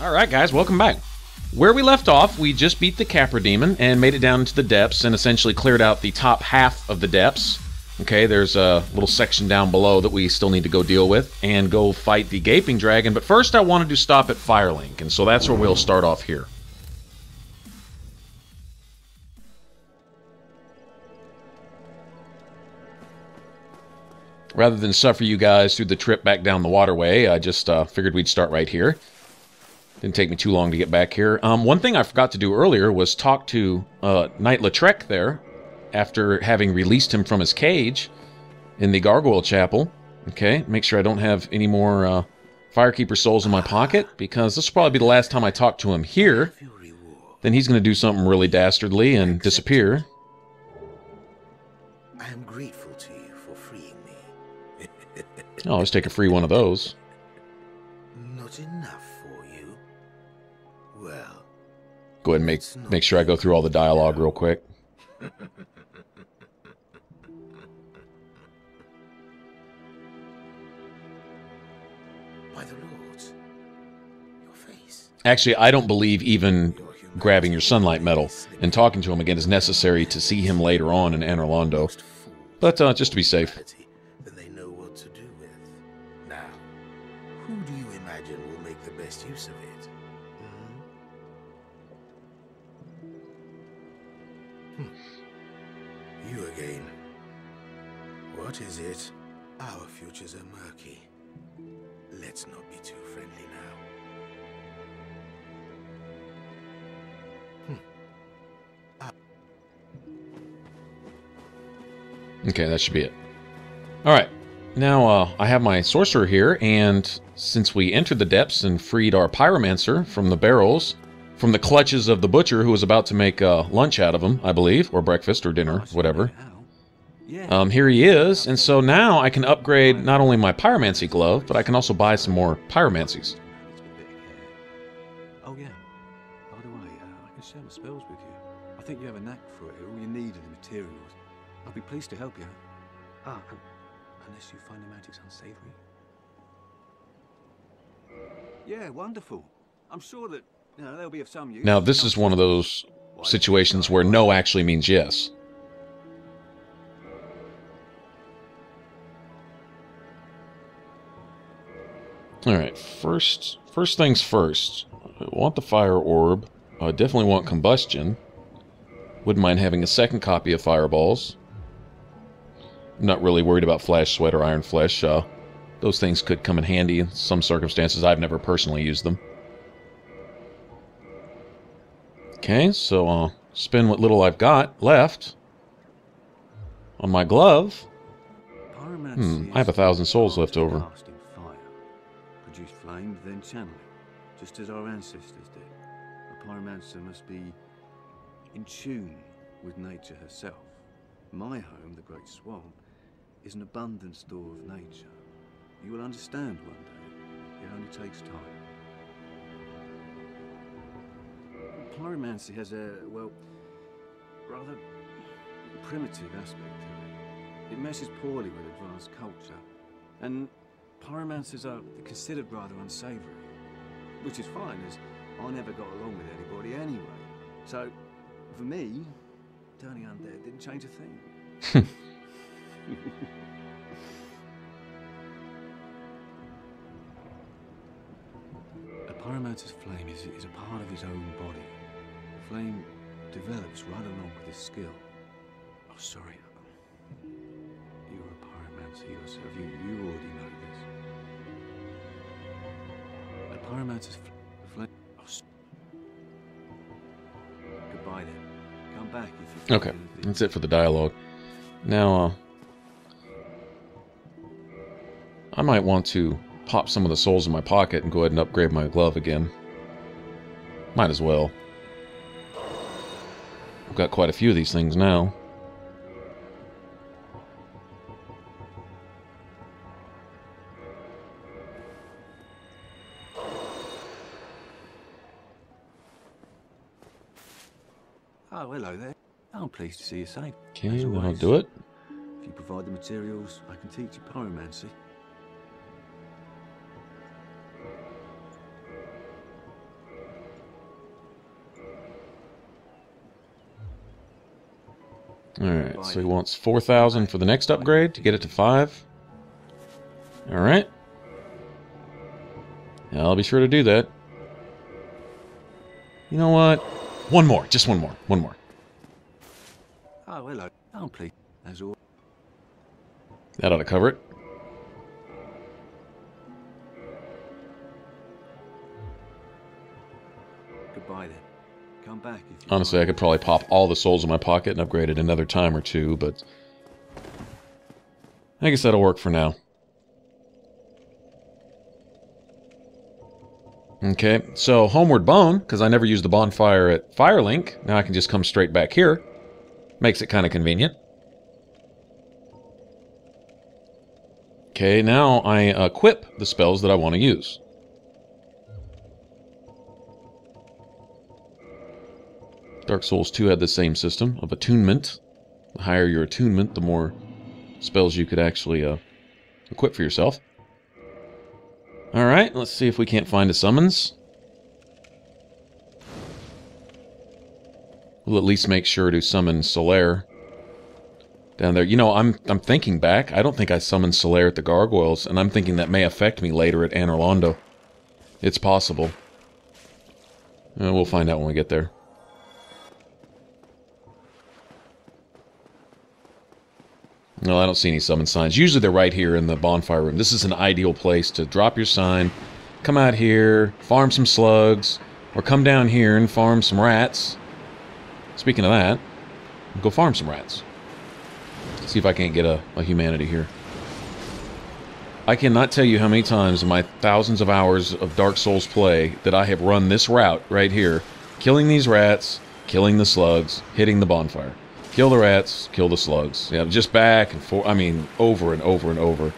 Alright guys, welcome back. Where we left off, we just beat the Capra Demon and made it down into the depths and essentially cleared out the top half of the depths. Okay, there's a little section down below that we still need to go deal with and go fight the Gaping Dragon, but first I wanted to stop at Firelink, and so that's where we'll start off here. Rather than suffer you guys through the trip back down the waterway, I just figured we'd start right here. Didn't take me too long to get back here. One thing I forgot to do earlier was talk to Knight Lautrec there, after having released him from his cage in the Gargoyle Chapel. Okay, make sure I don't have any more Firekeeper souls in my pocket, because this will probably be the last time I talk to him here. Then he's going to do something really dastardly and disappear. I am grateful to you for freeing me. Oh, let's take a free one of those. Not enough for you? Well, Go ahead and make sure I go through all the dialogue real quick. by the Lords, your face. Actually, I don't believe even grabbing your Sunlight Medal and talking to him again is necessary to see him later on in Anor Londo. But just to be safe. Then they know what to do with. Now, who do you imagine will make the best use of it? You again. What is it? Our futures are murky. Let's not be too friendly now. Okay, that should be it. Alright, now I have my Sorcerer here, and since we entered the depths and freed our Pyromancer from the barrels, from the clutches of the Butcher who was about to make lunch out of him, I believe, or breakfast, or dinner, whatever. Here he is, and so now I can upgrade not only my Pyromancy glove, but I can also buy some more Pyromancies. Oh yeah, by the way, I can share my spells with you. I think you have a knack for it. All you need are the materials. I'll be pleased to help you. Unless you find the magic's unsavory. Yeah, wonderful. I'm sure that, you know, they'll be of some use. Now this is one of those situations where no actually means yes. Alright, first things first. I want the Fire Orb. I definitely want Combustion. Wouldn't mind having a second copy of Fireballs. I'm not really worried about Flash Sweat or Iron Flesh. Those things could come in handy in some circumstances. I've never personally used them. Okay, so I'll spend what little I've got left on my glove. I have 1,000 souls left over. Produce flame, then channel it, just as our ancestors did. A pyromancer must be in tune with nature herself. My home, the Great Swamp, is an abundant store of nature. You will understand one day. It only takes time. Pyromancy has a, well, rather primitive aspect to it. It meshes poorly with advanced culture, and pyromancers are considered rather unsavory, which is fine, as I never got along with anybody anyway. So, for me, turning undead didn't change a thing. A pyromancer's flame is a part of his own body. The flame develops right along with his skill. Oh, sorry. You're a pyromancer yourself. You already know this. A pyromancer's flame... Oh, goodbye then. Come back if you... Okay, that's it for the dialogue. Now, I might want to pop some of the souls in my pocket and go ahead and upgrade my glove again. Might as well. I've got quite a few of these things now. Oh, hello there. I'm pleased to see you safe. Okay, then I'll do it. If you provide the materials, I can teach you pyromancy. Alright, so he wants 4,000 for the next upgrade to get it to 5. Alright. I'll be sure to do that. You know what? One more. Just one more. One more. Oh, hello. Oh, please. As all. That ought to cover it. Goodbye then. Come back if you Honestly, I could probably pop all the souls in my pocket and upgrade it another time or two, but I guess that'll work for now. Okay, so Homeward Bone, because I never used the bonfire at Firelink, now I can just come straight back here. Makes it kind of convenient. Okay, now I equip the spells that I want to use. Dark Souls 2 had the same system of attunement. The higher your attunement, the more spells you could actually equip for yourself. Alright, let's see if we can't find a summons. We'll at least make sure to summon Solaire down there. You know, I'm thinking back. I don't think I summoned Solaire at the Gargoyles, and I'm thinking that may affect me later at Anor Londo. It's possible. We'll find out when we get there. No, I don't see any summon signs. Usually they're right here in the bonfire room. This is an ideal place to drop your sign, come out here, farm some slugs, or come down here and farm some rats. Speaking of that, go farm some rats. See if I can't get a humanity here. I cannot tell you how many times in my thousands of hours of Dark Souls play that I have run this route right here, killing these rats, killing the slugs, hitting the bonfire. Kill the rats, kill the slugs. Yeah, just back and forth. I mean, over and over and over.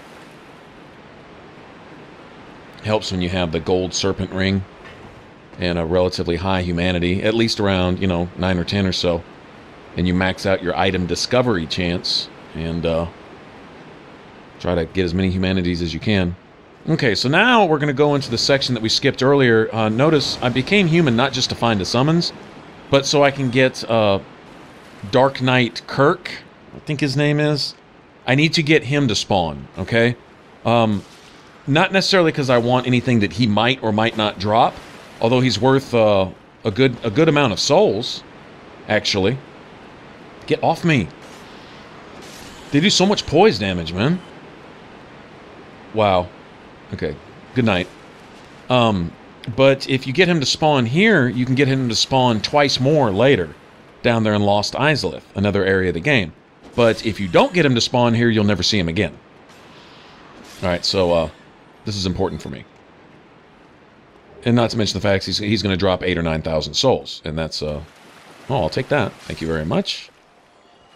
Helps when you have the gold serpent ring and a relatively high humanity, at least around, you know, 9 or 10 or so. And you max out your item discovery chance and try to get as many humanities as you can. Okay, so now we're going to go into the section that we skipped earlier. Notice I became human not just to find the summons, but so I can get Dark Knight Kirk, I think his name is. I need to get him to spawn, okay? Not necessarily because I want anything that he might or might not drop, although he's worth a good amount of souls, actually. Get off me. They do so much poise damage, man. Wow. Okay, good night. But if you get him to spawn here, you can get him to spawn twice more later. Down there in Lost Izalith, another area of the game. But if you don't get him to spawn here, you'll never see him again. Alright, so this is important for me. And not to mention the fact he's going to drop 8,000 or 9,000 souls. And that's, oh, I'll take that. Thank you very much.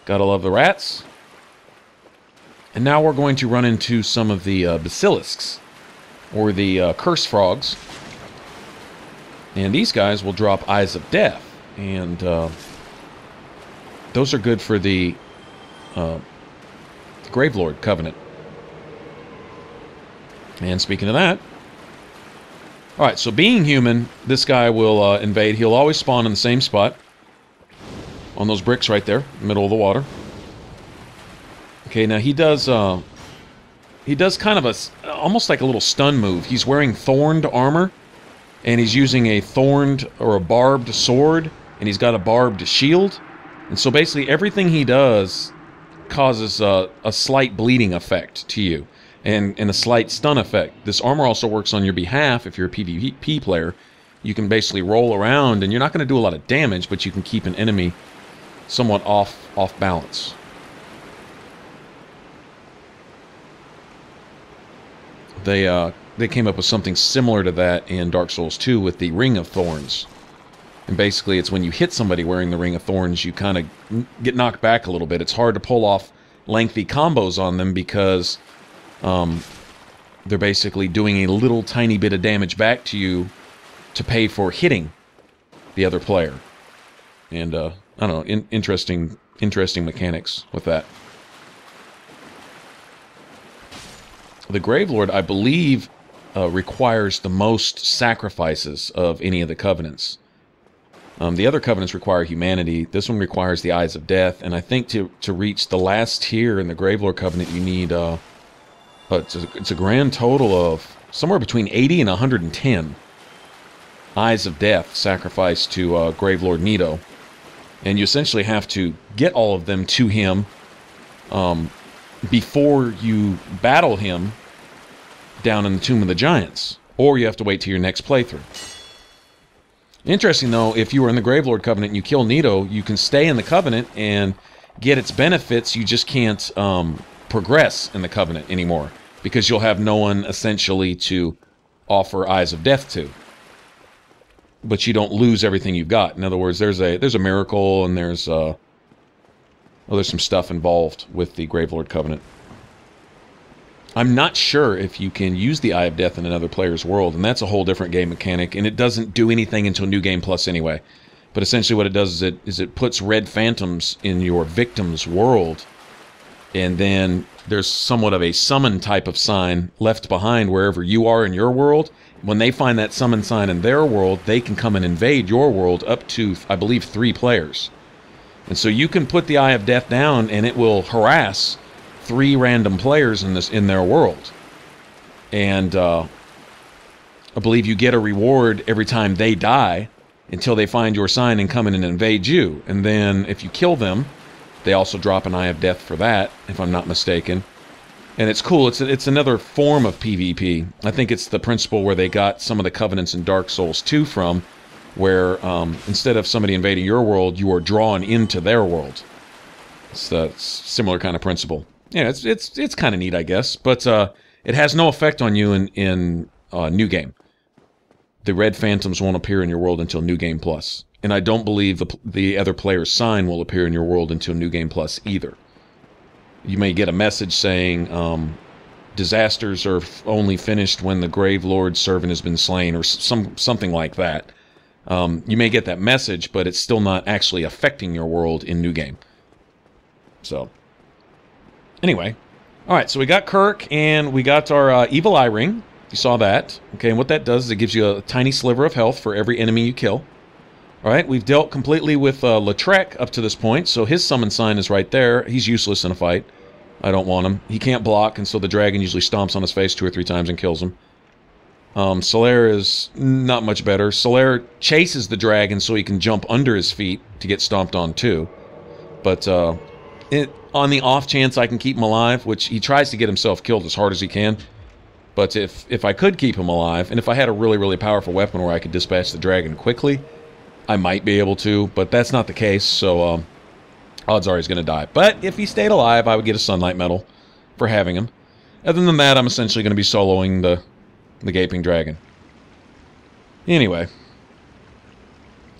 Gotta love the rats. And now we're going to run into some of the basilisks, or the curse frogs. And these guys will drop Eyes of Death. And those are good for the Gravelord Covenant. And speaking of that, alright, so being human, this guy will invade. He'll always spawn in the same spot. On those bricks right there, in the middle of the water. Okay, now he does kind of almost like a little stun move. He's wearing thorned armor, and he's using a thorned or a barbed sword, and he's got a barbed shield. And so basically everything he does causes a slight bleeding effect to you, and a slight stun effect. This armor also works on your behalf if you're a PvP player. You can basically roll around, and you're not going to do a lot of damage, but you can keep an enemy somewhat off balance. They came up with something similar to that in Dark Souls 2 with the Ring of Thorns. And basically, it's when you hit somebody wearing the Ring of Thorns, you kind of get knocked back a little bit. It's hard to pull off lengthy combos on them because they're basically doing a little tiny bit of damage back to you to pay for hitting the other player. And, I don't know, interesting mechanics with that. The Gravelord, I believe, requires the most sacrifices of any of the Covenants. The other covenants require humanity. This one requires the Eyes of Death, and I think to reach the last tier in the Gravelord Covenant, you need it's a grand total of somewhere between 80 and 110 Eyes of Death sacrificed to Gravelord Nito, and you essentially have to get all of them to him before you battle him down in the Tomb of the Giants, or you have to wait till your next playthrough. Interesting, though, if you were in the Gravelord Covenant and you kill Nito, you can stay in the Covenant and get its benefits. You just can't progress in the Covenant anymore, because you'll have no one, essentially, to offer Eyes of Death to. But you don't lose everything you've got. In other words, there's a miracle, and there's some stuff involved with the Gravelord Covenant. I'm not sure if you can use the Eye of Death in another player's world, and that's a whole different game mechanic, and it doesn't do anything until New Game Plus anyway. But essentially what it does is it puts red phantoms in your victim's world, and then there's somewhat of a summon type of sign left behind wherever you are in your world. When they find that summon sign in their world, they can come and invade your world up to, I believe, 3 players. And so you can put the Eye of Death down, and it will harass 3 random players in their world. And I believe you get a reward every time they die until they find your sign and come in and invade you. And then if you kill them, they also drop an Eye of Death for that, if I'm not mistaken. And it's cool. It's another form of PvP. I think it's the principle where they got some of the covenants in Dark Souls 2 from, where instead of somebody invading your world, you are drawn into their world. It's a similar kind of principle. Yeah, it's kind of neat, I guess. But it has no effect on you in New Game. The red phantoms won't appear in your world until New Game Plus. And I don't believe the other player's sign will appear in your world until New Game Plus either. You may get a message saying disasters are only finished when the Grave Lord's servant has been slain, or something like that. You may get that message, but it's still not actually affecting your world in New Game. So, anyway. Alright, so we got Kirk, and we got our Evil Eye Ring. You saw that. Okay, and what that does is it gives you a tiny sliver of health for every enemy you kill. Alright, we've dealt completely with Lautrec up to this point, so his summon sign is right there. He's useless in a fight. I don't want him. He can't block, and so the dragon usually stomps on his face 2 or 3 times and kills him. Solaire is not much better. Solaire chases the dragon so he can jump under his feet to get stomped on too. But on the off chance I can keep him alive, which he tries to get himself killed as hard as he can. But if I could keep him alive, and if I had a really, really powerful weapon where I could dispatch the dragon quickly, I might be able to, but that's not the case, so odds are he's going to die. But if he stayed alive, I would get a Sunlight Medal for having him. Other than that, I'm essentially going to be soloing the Gaping Dragon. Anyway.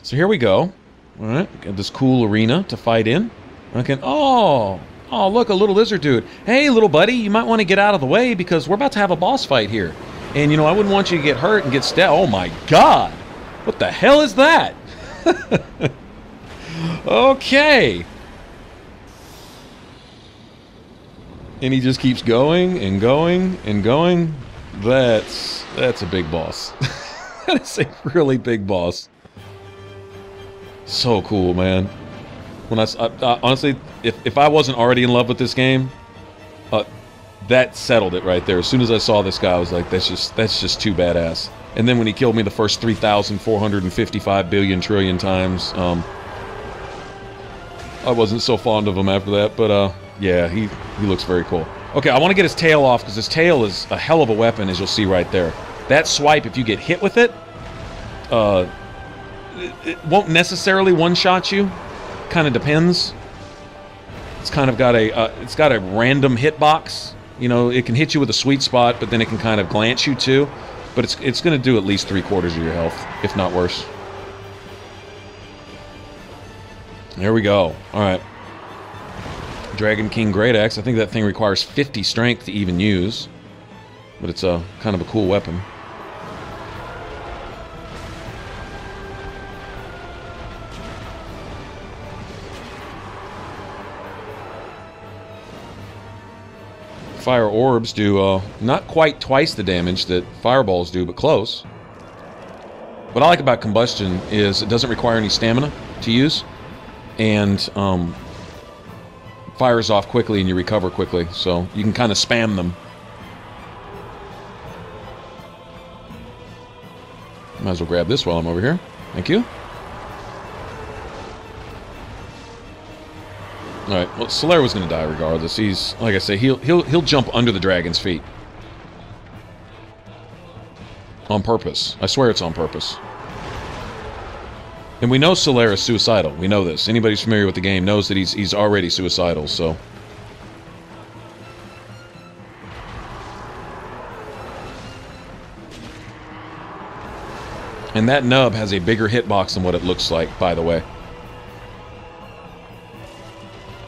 So here we go. Alright, got this cool arena to fight in. Okay. Oh, look, a little lizard dude. Hey, little buddy, you might want to get out of the way because we're about to have a boss fight here. And, you know, I wouldn't want you to get hurt and get stabbed. Oh, my God. What the hell is that? Okay. And he just keeps going and going and going. That's a big boss. That is a really big boss. So cool, man. When honestly, if I wasn't already in love with this game, that settled it right there. As soon as I saw this guy, I was like, that's just too badass. And then when he killed me the first 3,455 billion trillion times, I wasn't so fond of him after that. But yeah, he looks very cool. Okay, I want to get his tail off because his tail is a hell of a weapon, as you'll see right there. That swipe, if you get hit with it, it won't necessarily one-shot you. Kind of depends. It's kind of got a random hitbox. You know, it can hit you with a sweet spot, but then it can kind of glance you too. But it's going to do at least 3/4 of your health, if not worse. There we go. All right. Dragon King Great Axe. I think that thing requires 50 strength to even use. But it's a kind of a cool weapon. Fire orbs do not quite twice the damage that fireballs do, but close. What I like about combustion is it doesn't require any stamina to use, and fires off quickly and you recover quickly, so you can kind of spam them. Might as well grab this while I'm over here. Thank you. Alright, well, Solaire was going to die regardless. He's, like I say, he'll jump under the dragon's feet. On purpose. I swear it's on purpose. And we know Solaire is suicidal. We know this. Anybody who's familiar with the game knows that he's already suicidal, so... And that nub has a bigger hitbox than what it looks like, by the way.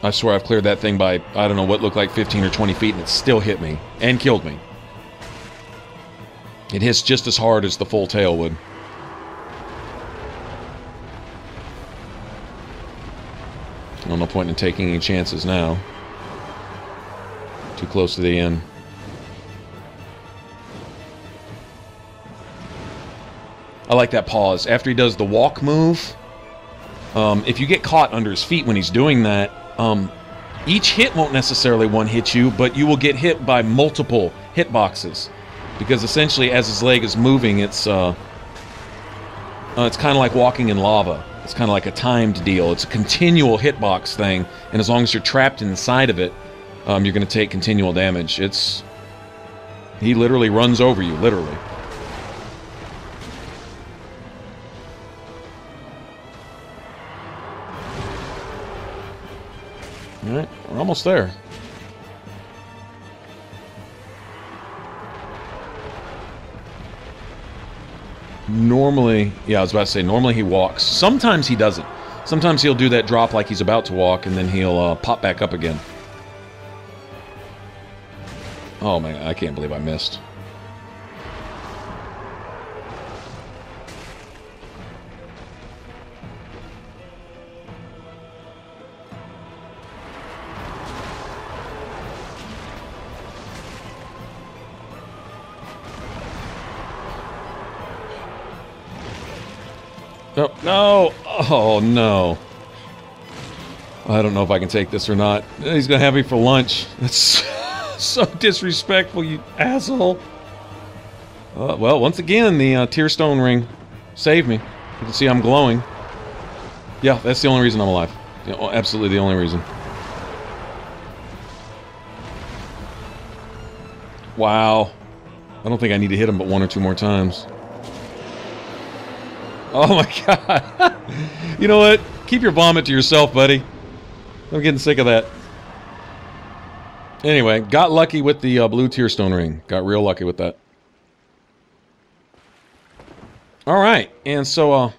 I swear I've cleared that thing by, I don't know, what looked like 15 or 20 feet, and it still hit me. And killed me. It hits just as hard as the full tail would. Well, no point in taking any chances now. Too close to the end. I like that pause. After he does the walk move, if you get caught under his feet when he's doing that, each hit won't necessarily one-hit you, but you will get hit by multiple hitboxes. Because essentially, as his leg is moving, it's kind of like walking in lava. It's kind of like a timed deal. It's a continual hitbox thing, and as long as you're trapped inside of it, you're going to take continual damage. He literally runs over you, literally. Alright, we're almost there. Normally, yeah, I was about to say, normally he walks. Sometimes he doesn't. Sometimes he'll do that drop like he's about to walk, and then he'll pop back up again. Oh man, I can't believe I missed. No, no! Oh, no. I don't know if I can take this or not. He's gonna have me for lunch. That's so disrespectful, you asshole. Well, once again, the tear stone ring saved me. You can see I'm glowing. Yeah, that's the only reason I'm alive. You know, absolutely the only reason. Wow. I don't think I need to hit him but one or two more times. Oh my god. You know what? Keep your vomit to yourself, buddy. I'm getting sick of that. Anyway, got lucky with the blue tearstone ring. Got real lucky with that. Alright, and so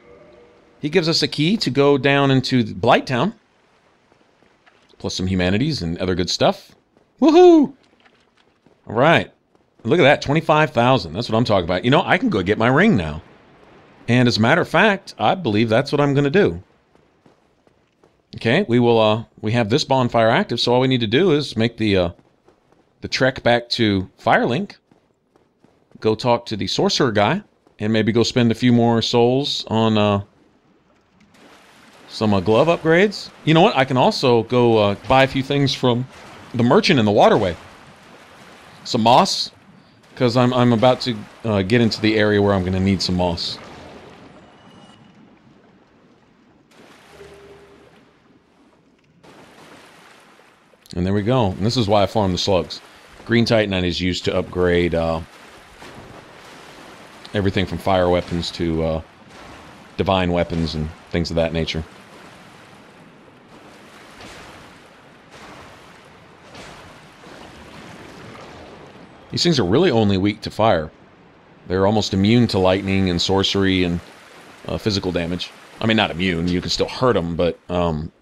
he gives us a key to go down into Blighttown. Plus some humanities and other good stuff. Woohoo! Alright. Look at that, 25,000. That's what I'm talking about. You know, I can go get my ring now. And as a matter of fact, I believe that's what I'm going to do. Okay, we have this bonfire active, so all we need to do is make the trek back to Firelink, go talk to the sorcerer guy, and maybe go spend a few more souls on some glove upgrades. You know what? I can also go buy a few things from the merchant in the waterway. Some moss, because I'm about to get into the area where I'm going to need some moss. And there we go. And this is why I farm the slugs. Green Titanite is used to upgrade everything from fire weapons to divine weapons and things of that nature. These things are really only weak to fire. They're almost immune to lightning and sorcery and physical damage. I mean, not immune. You can still hurt them, but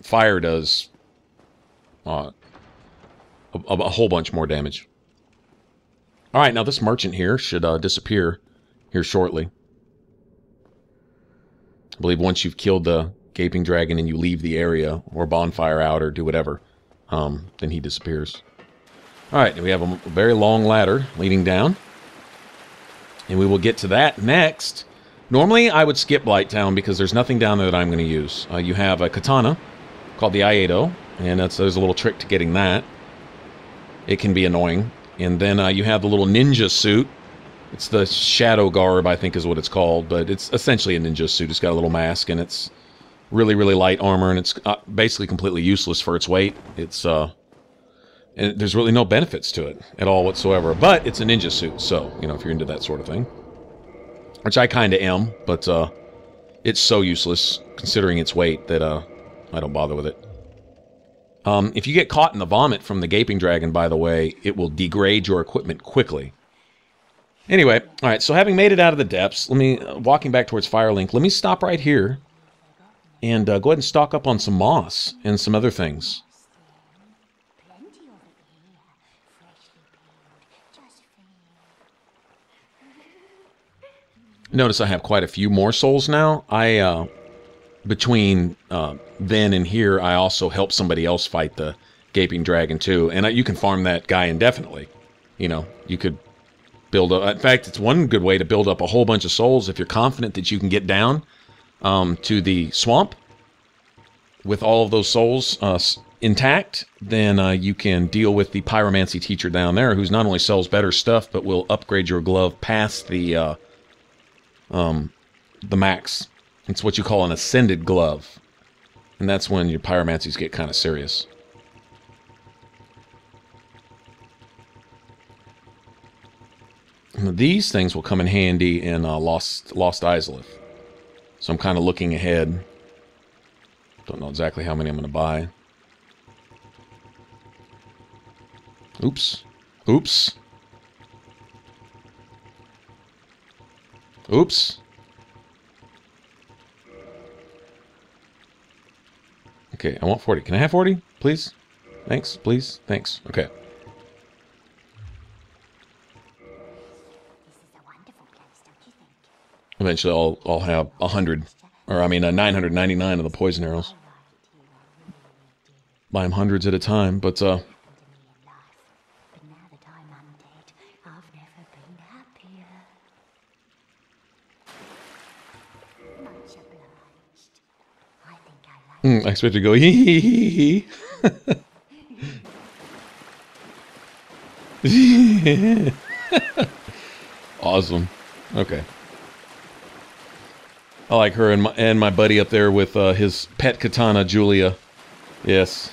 fire does a whole bunch more damage. Alright, now this merchant here should disappear here shortly. I believe once you've killed the gaping dragon and you leave the area, or bonfire out, or do whatever, then he disappears. Alright, we have a very long ladder leading down. And we will get to that next. Normally, I would skip Blighttown because there's nothing down there that I'm going to use. You have a katana called the Iato, and there's a little trick to getting that. It can be annoying. And then you have the little ninja suit. It's the Shadow Garb, I think is what it's called, but it's essentially a ninja suit. It's got a little mask, and it's really, really light armor, and it's basically completely useless for its weight. It's and there's really no benefits to it at all whatsoever. But it's a ninja suit, so, you know, if you're into that sort of thing. Which I kind of am, but it's so useless, considering its weight, that I don't bother with it. If you get caught in the vomit from the Gaping Dragon, by the way, it will degrade your equipment quickly. Anyway, all right, so having made it out of the depths, walking back towards Firelink, let me stop right here and go ahead and stock up on some moss and some other things. Notice I have quite a few more souls now. Between then and here, I also help somebody else fight the Gaping Dragon too. And you can farm that guy indefinitely. You know, you could build up... In fact, it's one good way to build up a whole bunch of souls if you're confident that you can get down to the swamp with all of those souls intact. Then you can deal with the pyromancy teacher down there, who's not only sells better stuff, but will upgrade your glove past the max. It's what you call an ascended glove. And that's when your pyromancies get kind of serious. And these things will come in handy in Lost Izalith. So I'm kind of looking ahead. Don't know exactly how many I'm going to buy. Oops. Oops. Oops. Okay, I want 40. Can I have 40, please? Thanks, please. Thanks. Okay. Eventually, I'll have 100, or I mean, 999 of the poison arrows. Buy them hundreds at a time, but I expect to go hee hee hee hee. Awesome. Okay. I like her and my buddy up there with his pet katana, Julia. Yes.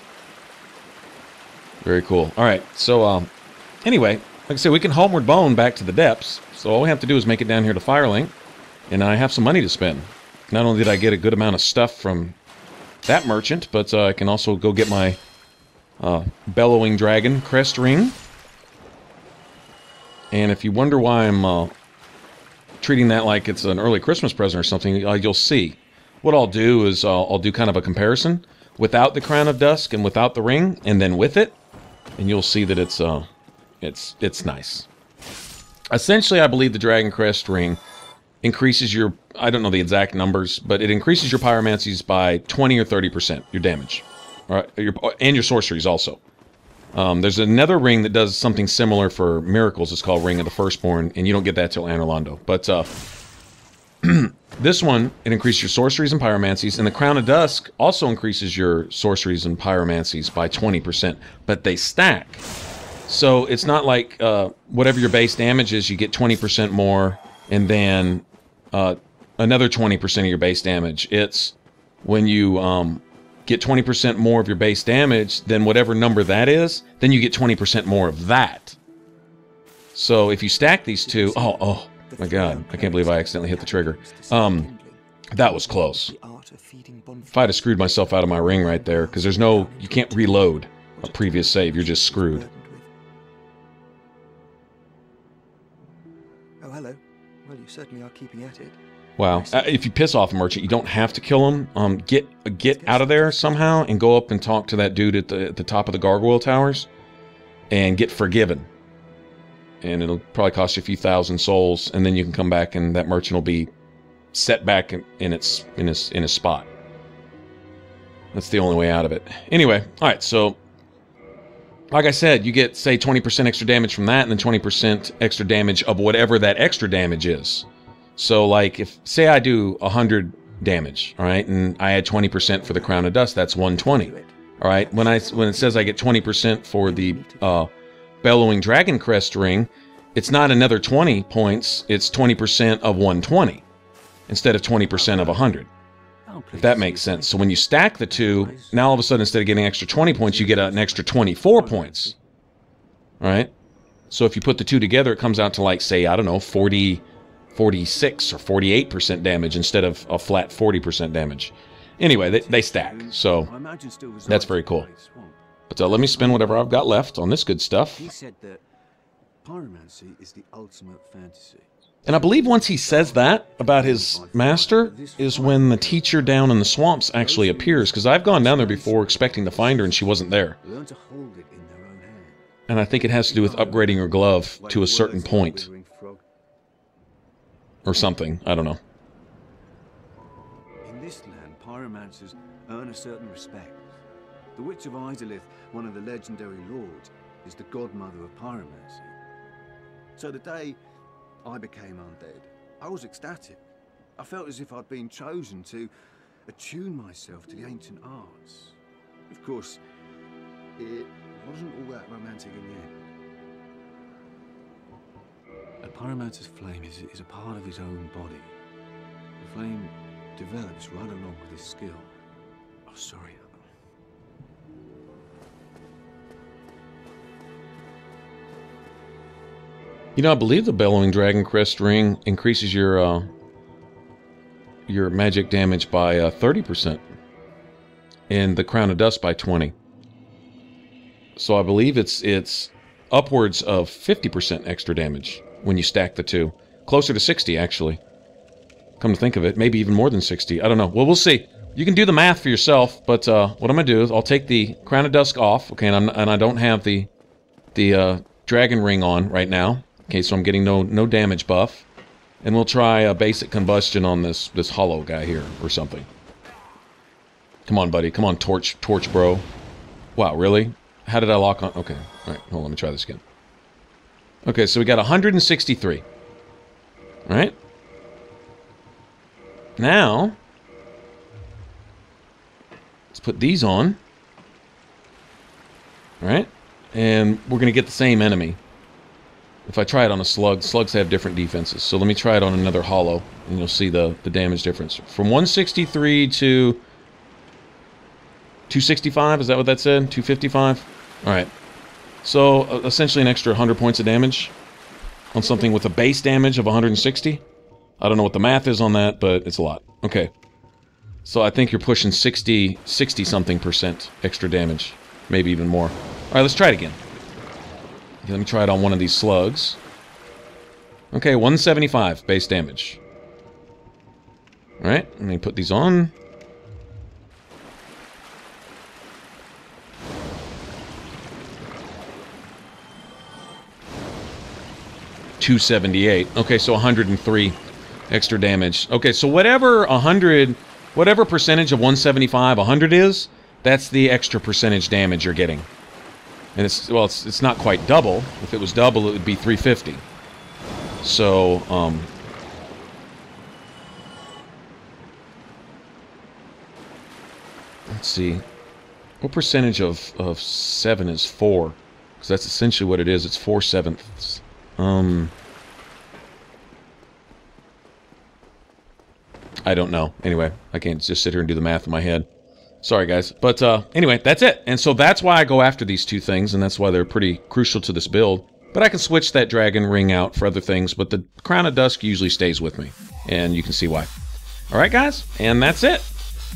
Very cool. All right. So, anyway, like I said, we can homeward bone back to the depths. So all we have to do is make it down here to Firelink, and I have some money to spend. Not only did I get a good amount of stuff from that merchant, but I can also go get my Bellowing Dragon crest ring. And if you wonder why I'm treating that like it's an early Christmas present or something, you'll see. What I'll do is I'll do kind of a comparison without the Crown of Dusk and without the ring, and then with it, and you'll see that it's nice. Essentially, I believe the Dragon Crest ring increases your, I don't know the exact numbers, but it increases your pyromancies by 20 or 30%, your damage. All right, and your sorceries also. There's another ring that does something similar for miracles. It's called Ring of the Firstborn, and you don't get that till Anorlando. But this one, it increases your sorceries and pyromancies, and the Crown of Dusk also increases your sorceries and pyromancies by 20%, but they stack. So it's not like whatever your base damage is, you get 20% more, and then another 20% of your base damage. It's when you get 20% more of your base damage, then whatever number that is, then you get 20% more of that. So if you stack these two, oh my god, I can't believe I accidentally hit the trigger. That was close. If I'd have screwed myself out of my ring right there, because there's no, you can't reload a previous save, you're just screwed. Oh, hello. Well, you certainly are keeping at it. Wow. If you piss off a merchant, you don't have to kill him. Get out of there somehow and go up and talk to that dude at the top of the gargoyle towers and get forgiven. And it'll probably cost you a few thousand souls, and then you can come back and that merchant will be set back in his spot. That's the only way out of it. Anyway, all right, so like I said, you get, say, 20% extra damage from that, and then 20% extra damage of whatever that extra damage is. So, like, if, say I do 100 damage, all right, and I add 20% for the Crown of Dust, that's 120. All right, when it says I get 20% for the Bellowing Dragon Crest ring, it's not another 20 points, it's 20% of 120 instead of 20% of 100. If that makes sense. So when you stack the two, now all of a sudden instead of getting extra 20 points, you get an extra 24 points. All right? So if you put the two together, it comes out to, like, say, I don't know, 46 or 48% damage instead of a flat 40% damage. Anyway, they stack, so that's very cool. But let me spend whatever I've got left on this good stuff. He said that pyromancy is the ultimate fantasy. And I believe once he says that about his master is when the teacher down in the swamps actually appears, because I've gone down there before expecting to find her and she wasn't there. Learn to hold it in their own hand. And I think it has to do with upgrading her glove to a certain point. Or something, I don't know. In this land, pyromancers earn a certain respect. The Witch of Izalith, one of the legendary lords, is the godmother of pyromancy. So the day I became undead, I was ecstatic. I felt as if I'd been chosen to attune myself to the ancient arts. Of course, it wasn't all that romantic in the end. A pyromancer's flame is a part of his own body. The flame develops right along with his skill. Oh, sorry. You know, I believe the Bellowing Dragon Crest ring increases your magic damage by 30%, and the Crown of Dust by 20. So I believe it's upwards of 50% extra damage when you stack the two. Closer to 60, actually. Come to think of it, maybe even more than 60. I don't know. Well, we'll see. You can do the math for yourself, but what I'm going to do is I'll take the Crown of Dust off, okay, and I don't have the Dragon Ring on right now. Okay, so I'm getting no damage buff. And we'll try a basic combustion on this hollow guy here, or something. Come on, buddy. Come on, torch bro. Wow, really? How did I lock on? Okay, alright, hold on, let me try this again. Okay, so we got 163. Alright? Now, let's put these on. Alright? And we're going to get the same enemy. If I try it on a slug, slugs have different defenses. So let me try it on another hollow, and you'll see the damage difference. From 163 to 265, is that what that said? 255? Alright. So, essentially an extra 100 points of damage on something with a base damage of 160. I don't know what the math is on that, but it's a lot. Okay. So I think you're pushing 60-something% extra damage. Maybe even more. Alright, let's try it again. Okay, let me try it on one of these slugs. Okay, 175 base damage. Alright, let me put these on. $278. Okay, so 103 extra damage. Okay, so whatever percentage of 175 100 is, that's the extra percentage damage you're getting. And it's not quite double. If it was double, it would be 350. So, let's see. What percentage of 7 is 4? Because that's essentially what it is. It's 4/7. I don't know. Anyway, I can't just sit here and do the math in my head. Sorry, guys. But anyway, that's it. And so that's why I go after these two things, and that's why they're pretty crucial to this build. But I can switch that dragon ring out for other things, but the Crown of Dusk usually stays with me. And you can see why. Alright, guys? And that's it.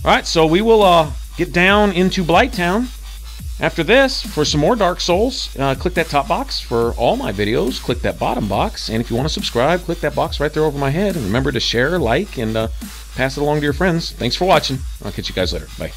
Alright, so we will get down into Blighttown. After this, for some more Dark Souls, click that top box for all my videos. Click that bottom box. And if you want to subscribe, click that box right there over my head. And remember to share, like, and pass it along to your friends. Thanks for watching. I'll catch you guys later. Bye.